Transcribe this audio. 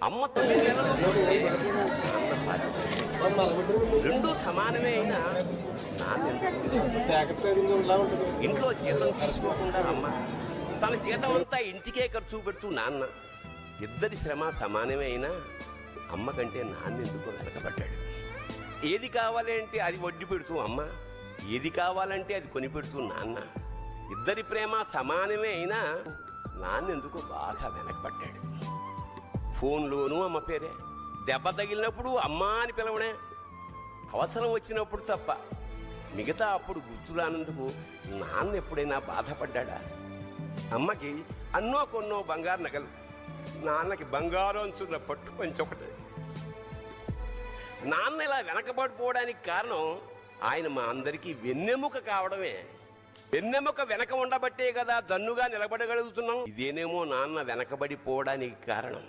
అమ్మ 9 నెలలు చూస్తే నాన్న పాతిపోయాడు. రెండూ సమానమే అయినా నాన్న ఇంట్లో జీతం తీసుకోకుండా అమ్మ తన జీతం అంతా ఇంటికే ఖర్చు పెడుతూ నాన్న ఇద్దరి శ్రమ సమానమే అయినా అమ్మ కంటే నాన్న ఎందుకో వెనకబడ్డాడు. ఏది కావాలి అంటే అది వడ్డీ పెడుతూ అమ్మ, ఏది కావాలంటే అది కొనిపెడుతూ నాన్న. ఇద్దరి ప్రేమ సమానమే అయినా నాన్న ఎందుకో బాగా వెనకబడ్డాడు. ఫోన్లోనూ అమ్మ పేరే, దెబ్బ తగిలినప్పుడు అమ్మ అని పిలవడే, అవసరం వచ్చినప్పుడు తప్ప మిగతా అప్పుడు గుర్తురానందుకు నాన్న ఎప్పుడైనా బాధపడ్డా? అమ్మకి అన్నో కొన్నో బంగారు నగలు, నాన్నకి బంగారం అంచున్న పట్టు పంచొకటి. నాన్న ఇలా వెనకబడిపోవడానికి కారణం ఆయన మా అందరికీ వెన్నెముక కావడమే. వెన్నెముక వెనక ఉండబట్టే కదా దన్నుగా నిలబడగలుగుతున్నాం. ఇదేనేమో నాన్న వెనకబడిపోవడానికి కారణం.